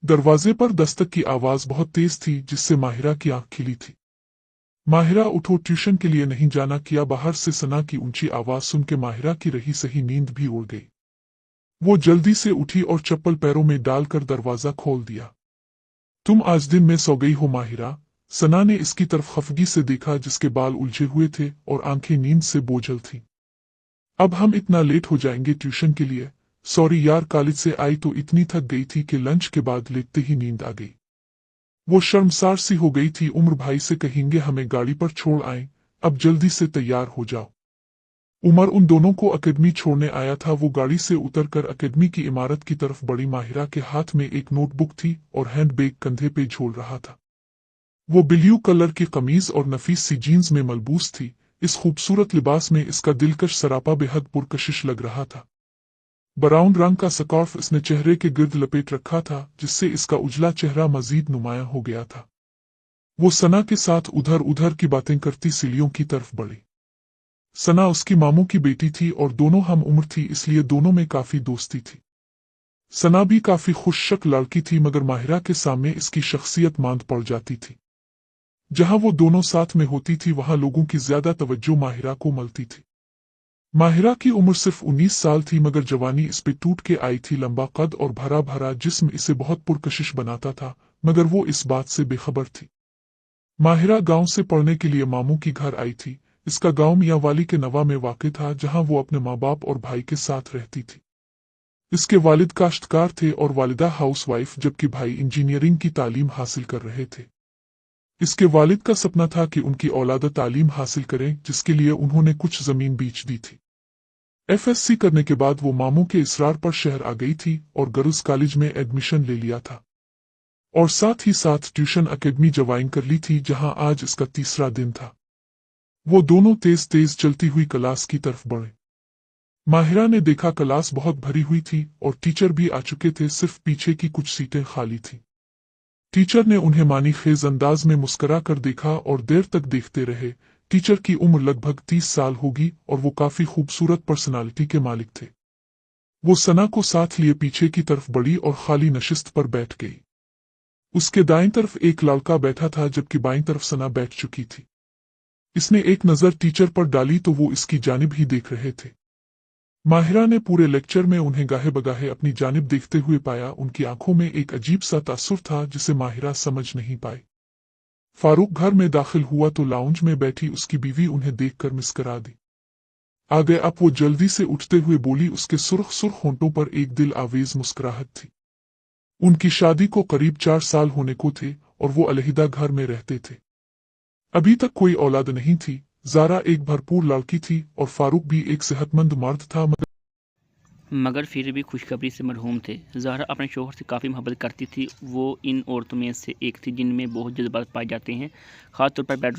दरवाजे पर दस्तक की आवाज बहुत तेज थी, जिससे माहिरा की आंख खिली थी। माहिरा, उठो, ट्यूशन के लिए नहीं जाना क्या? बाहर से सना की ऊंची आवाज सुन के माहिरा की रही सही नींद भी उड़ गई। वो जल्दी से उठी और चप्पल पैरों में डालकर दरवाजा खोल दिया। तुम आज दिन में सो गई हो माहिरा? सना ने इसकी तरफ खफगी से देखा, जिसके बाल उलझे हुए थे और आंखें नींद से बोझल थीं। अब हम इतना लेट हो जाएंगे ट्यूशन के लिए। सॉरी यार, कॉलेज से आई तो इतनी थक गई थी कि लंच के बाद लेटते ही नींद आ गई। वो शर्मसार सी हो गई थी। उमर भाई से कहेंगे हमें गाड़ी पर छोड़ आए, अब जल्दी से तैयार हो जाओ। उमर उन दोनों को अकेडमी छोड़ने आया था। वो गाड़ी से उतरकर अकेडमी की इमारत की तरफ बढ़ी। माहिरा के हाथ में एक नोटबुक थी और हैंडबैग कंधे पे झोल रहा था। वो ब्लू कलर की कमीज और नफीस सी जीन्स में मलबूस थी। इस खूबसूरत लिबास में इसका दिलकश सरापा बेहद पुरकशिश लग रहा था। ब्राउन रंग का स्कार्फ इसने चेहरे के गिर्द लपेट रखा था, जिससे इसका उजला चेहरा मजीद नुमायां हो गया था। वो सना के साथ उधर उधर की बातें करती सीढ़ियों की तरफ बढ़ी। सना उसकी मामू की बेटी थी और दोनों हम उम्र थी, इसलिए दोनों में काफी दोस्ती थी। सना भी काफी खुशशक लड़की थी, मगर माहिरा के सामने इसकी शख्सियत मांद पड़ जाती थी। जहां वो दोनों साथ में होती थी, वहां लोगों की ज्यादा तवज्जो माहिरा को मिलती थी। माहिरा की उम्र सिर्फ 19 साल थी, मगर जवानी इस पे टूट के आई थी। लंबा कद और भरा भरा जिस्म इसे बहुत पुरकशिश बनाता था, मगर वो इस बात से बेखबर थी। माहिरा गांव से पढ़ने के लिए मामू की घर आई थी। इसका गांव मियांवाली के नवा में वाक़ था, जहां वो अपने माँ बाप और भाई के साथ रहती थी। इसके वालिद काश्तकार थे और वालिदा हाउसवाइफ, जबकि भाई इंजीनियरिंग की तालीम हासिल कर रहे थे। इसके वालिद का सपना था कि उनकी औलाद तालीम हासिल करें, जिसके लिए उन्होंने कुछ जमीन बेच दी थी। एफएससी करने के बाद वो मामू के इसरार पर शहर आ गई थी और गर्ल्स कॉलेज में एडमिशन ले लिया था, और साथ ही साथ ट्यूशन अकेडमी ज्वाइन कर ली थी, जहां आज इसका तीसरा दिन था। वो दोनों तेज तेज चलती हुई क्लास की तरफ बढ़े। माहिरा ने देखा क्लास बहुत भरी हुई थी और टीचर भी आ चुके थे, सिर्फ पीछे की कुछ सीटें खाली थीं। टीचर ने उन्हें मानी खेज अंदाज में मुस्कुरा कर देखा और देर तक देखते रहे। टीचर की उम्र लगभग 30 साल होगी और वो काफी खूबसूरत पर्सनालिटी के मालिक थे। वो सना को साथ लिए पीछे की तरफ बढ़ी और खाली नशिस्त पर बैठ गई। उसके दाईं तरफ एक लड़का बैठा था, जबकि बाईं तरफ सना बैठ चुकी थी। इसने एक नजर टीचर पर डाली तो वो इसकी जानिब ही देख रहे थे। माहिरा ने पूरे लेक्चर में उन्हें गाहे बगाहे अपनी जानिब देखते हुए पाया। उनकी आंखों में एक अजीब सा तासुर था, जिसे माहिरा समझ नहीं पाई। फारूक घर में दाखिल हुआ तो लाउंज में बैठी उसकी बीवी उन्हें देखकर मुस्कुरा दी। आ गए आप? वो जल्दी से उठते हुए बोली। उसके सुर्ख सुर्ख होंठों पर एक दिल आवेज मुस्कुराहट थी। उनकी शादी को करीब 4 साल होने को थे और वो अलहिदा घर में रहते थे। अभी तक कोई औलाद नहीं थी। ज़ारा एक भरपूर लड़की थी और फारूक भी एक सेहतमंद मर्द था, मगर फिर भी खुशखबरी से मरहूम थे। ज़हरा अपने शौहर से काफ़ी मोहब्बत करती थी। वो इन औरतों में से एक थी जिनमें बहुत जज्बात पाए जाते हैं, ख़ास तौर पर बेडरूम